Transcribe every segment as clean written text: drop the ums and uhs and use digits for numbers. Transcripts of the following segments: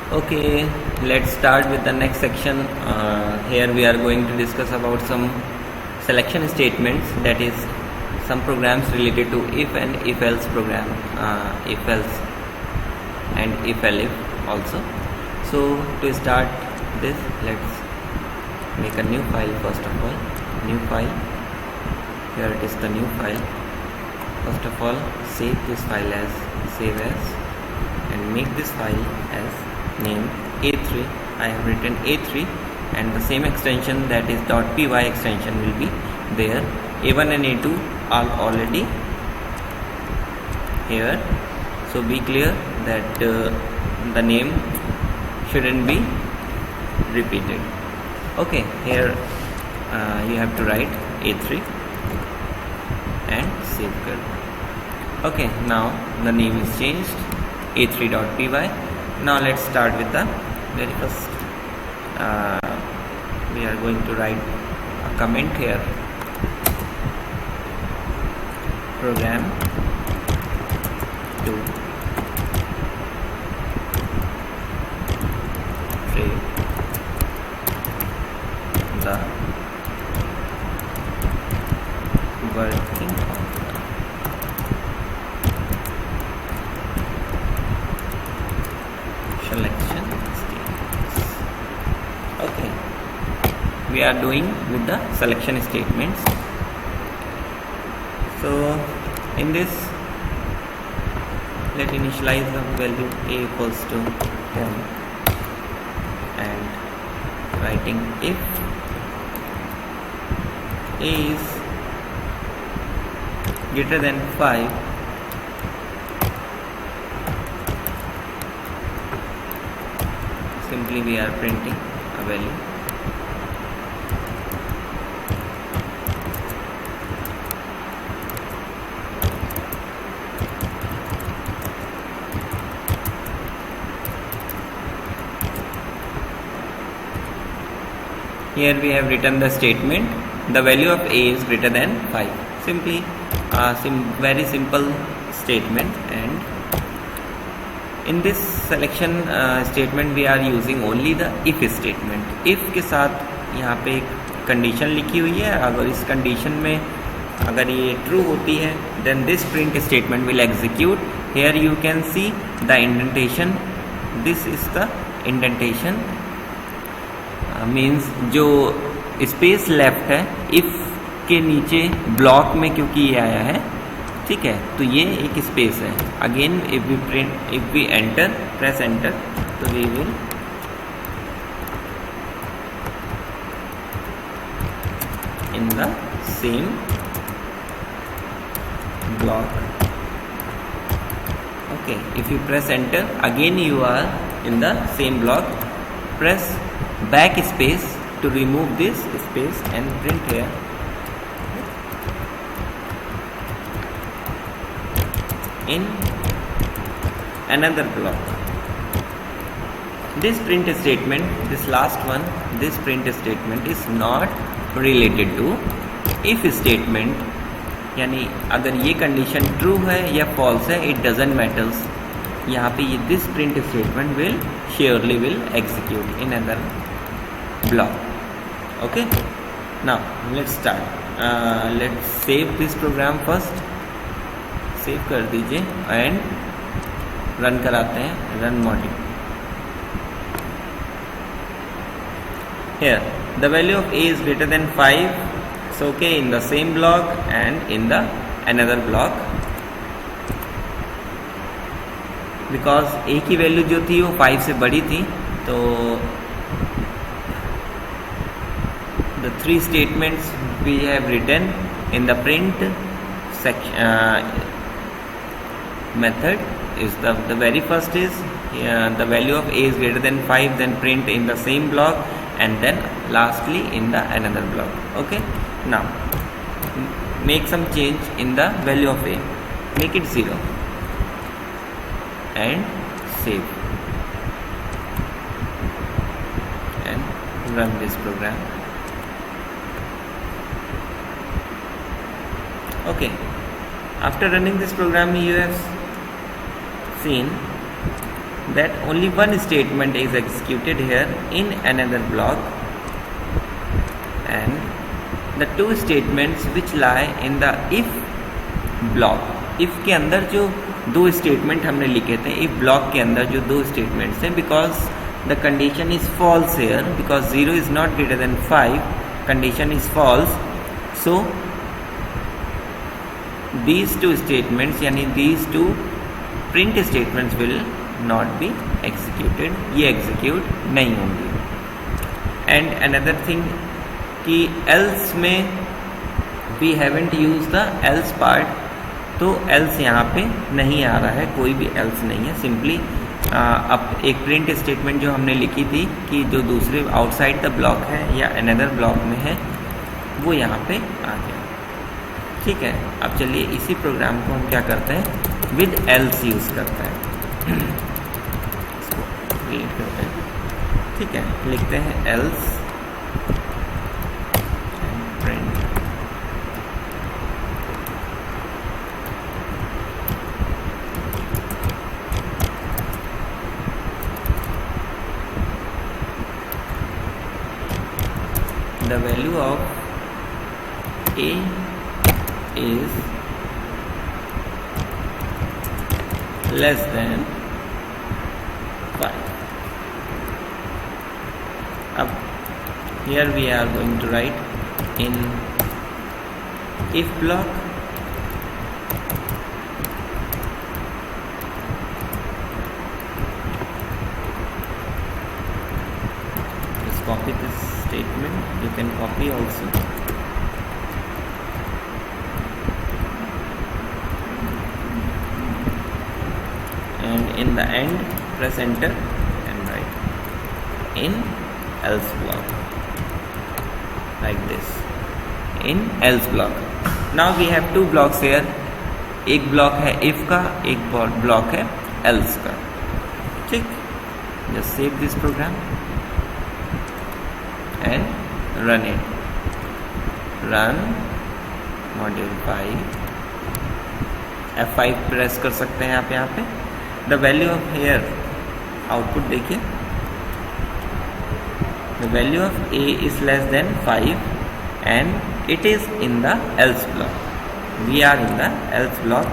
Okay, let's start with the next section. Here we are going to discuss about some selection statements, that is some programs related to if and if else program, if else and if elif also. So to start this, let's make a new file. First of all, new file. Here it is, the new file. First of all, save this file as save as and make this file as name A3. I have written A3 and the same extension, that is .py extension, will be there. A1 and A2 are already here, so be clear that the name shouldn't be repeated. Okay, here you have to write A3 and save कर. Okay, now the name is changed, A3.py. Now let's start with the very first. We are going to write a comment here. Program to trace the working of selection statements. Okay, we are doing with the selection statements. So in this, let initialize the value a equals to 10 and writing if a is greater than 5, simply we are printing a value. Here we have written the statement, the value of a is greater than 5. Simply very simple statement. And in this selection statement we are using only the if statement. if के साथ यहाँ पे एक condition लिखी हुई है. अगर इस कंडीशन में अगर ये ट्रू होती है, then this print statement will execute. Here you can see the indentation. This is the indentation. Means जो स्पेस लेफ्ट है इफ के नीचे ब्लॉक में, क्योंकि ये आया है, ठीक है, तो ये एक स्पेस है. Again if we enter, press enter, तो we will in the same block. Okay, if you press enter, again you are in the same block. Press backspace to remove this space and print here. In another block, this print statement, this last one, this print statement is not related to if statement. यानी अगर ये condition true है या false है, it doesn't matters. यहाँ पे ये this print statement will surely will execute in other block. Okay, now let's start. Let's save this program first. Save कर दीजिए एंड रन कराते हैं. Run module. Here the value of a is greater than 5. So okay, in the same block and in the another block, because a की value जो थी वो 5 से बड़ी थी, तो the three statements we have written in the print section method is the very first is the value of a is greater than 5, then print in the same block, and then lastly in the another block. Okay, now make some change in the value of a, make it 0 and save and run this program. Okay, after running this program you have seen that only one statement is executed here in another block, and the two statements which lie in the if block. if के अंदर जो दो statement हमने लिखे थे, if block के अंदर जो दो स्टेटमेंट्स हैं, because the condition is false here, because 0 is not greater than 5, condition is false, so these two statements यानी these two print statements will not be executed, ये execute नहीं होंगी. And another thing कि else में we haven't used the else part, तो else यहाँ पे नहीं आ रहा है, कोई भी else नहीं है. सिंपली अब एक प्रिंट स्टेटमेंट जो हमने लिखी थी कि जो दूसरे आउटसाइड द ब्लॉक है या अनदर ब्लॉक में है, वो यहाँ पे आ गया. ठीक है, अब चलिए इसी प्रोग्राम को हम क्या करते हैं, विद एल्स यूज़ करते हैं. इसको रीड करते हैं. ठीक है, लिखते हैं else and print. The value of A is less than 5. Up here we are going to write in if block just copy this statement, you can copy also. And in the end press enter and write in else block like this, in else block. Now we have two blocks here, एक block है if का, एक block है else का. ठीक, just save this program and run it. run module 5, F5 press कर सकते हैं आप यहाँ पे. The value of here output देखिए, the value of a is less than 5 and it is in the else block. We are in the else block.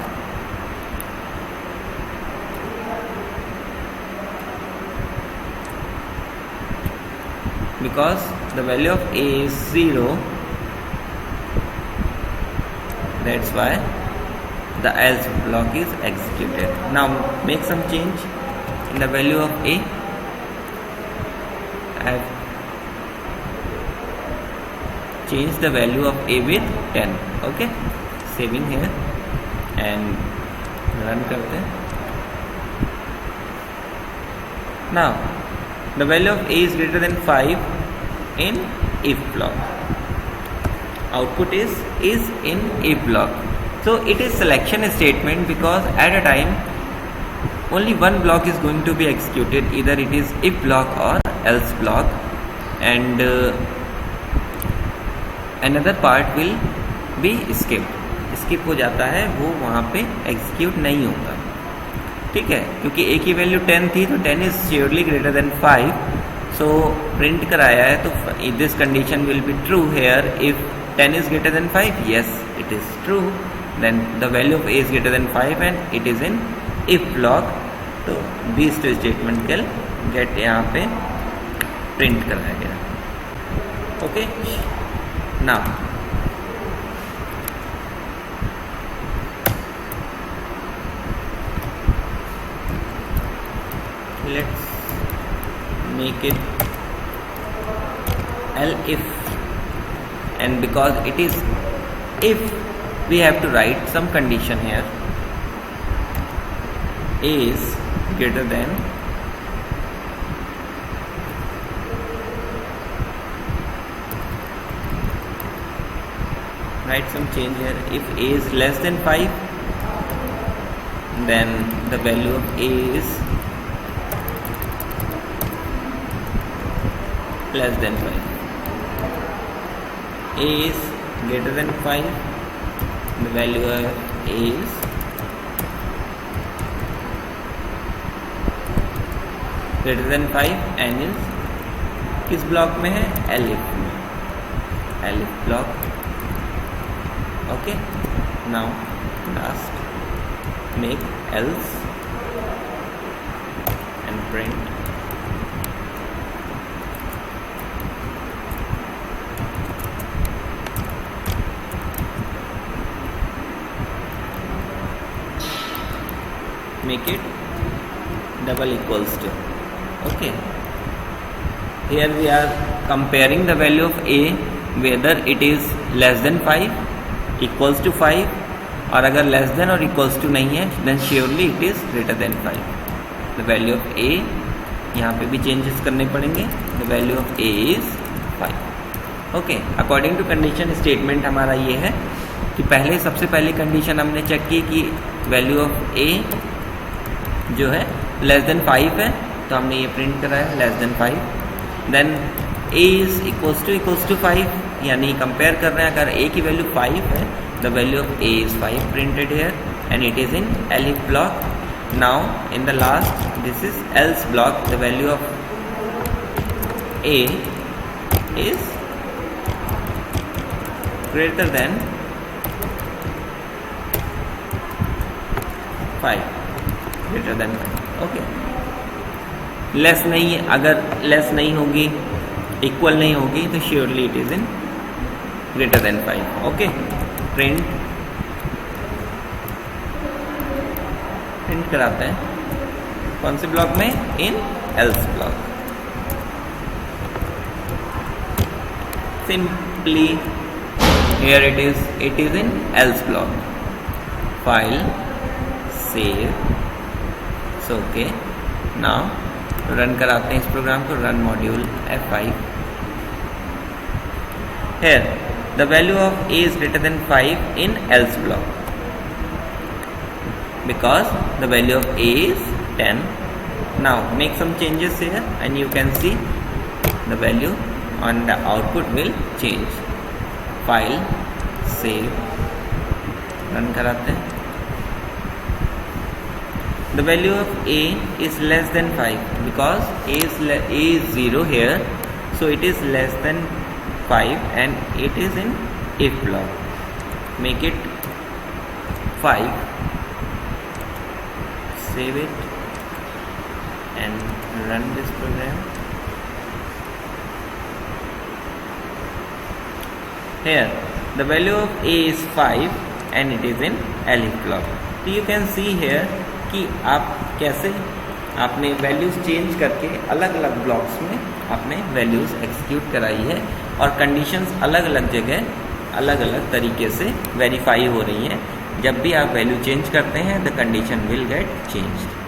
Because the value of a is 0, that's why the else block is executed. Now make some change in the value of a. I have changed the value of a with 10. Okay, saving here and run करते हैं. Now the value of a is greater than 5 in if block. Output is in if block. So it is selection statement because at a time only one block is going to be executed, either it is if block or else block, and another part will be skipped. skip हो जाता है, वो वहाँ पे execute नहीं होगा. ठीक है, क्योंकि a की वैल्यू 10 थी, तो 10 is surely greater than 5, so print कराया है, तो this condition will be true here. If 10 is greater than 5, yes, it is true. Then the value of a is greater than 5 and it is in if block. तो these two statement will get यहाँ पे print कराया गया. Okay, now let's make it elif, and because it is if, we have to write some condition here. A is greater than write some change here. If a is less than 5, then the value of a is less than 5. A is greater than 5, the value of a is greater than 5, n is किस block में है, elif में, elif block. Okay, now last make else and print make it double equals to. Okay, here we are comparing the value of a whether it is less than 5, equals to 5, और अगर less than और equals to नहीं है then surely it is greater than 5। The value of a, यहाँ पे भी changes करने पड़ेंगे। The value of a is 5। Okay, according to condition statement हमारा ये है कि पहले सबसे पहली कंडीशन हमने चेक की कि वैल्यू ऑफ ए जो है लेस देन 5 है, तो हमने ये प्रिंट करा है less than 5। Then a is equals to 5, यानी कंपेयर कर रहे हैं, अगर ए की वैल्यू 5 है the value of a is 5 printed here and it is in elif block. Now in the last, this is else block. The value of a is greater than 5, greater than 5. Okay, less नहीं है, अगर less नहीं होगी, equal नहीं होगी, तो surely it is in greater than 5। Okay, print कराते हैं कौन से ब्लॉक में, in else block. Simply here it is in else block. File, save, so okay, now run कराते हैं इस प्रोग्राम को, run module F5। Here the value of a is greater than 5 in else block because the value of a is 10. Now make some changes here and you can see the value on the output will change. File, save, run कराते हैं। The value of a is less than 5 because a is 0 here, so it is less than 5 and it is in if block. Make it 5, save it and run this program. Here the value of a is 5 and it is in elif block. So you can see here कि आप कैसे आपने values change करके अलग अलग blocks में आपने values execute कराई है और कंडीशंस अलग अलग जगह अलग अलग तरीके से वेरीफाई हो रही हैं। जब भी आप वैल्यू चेंज करते हैं the condition will get changed.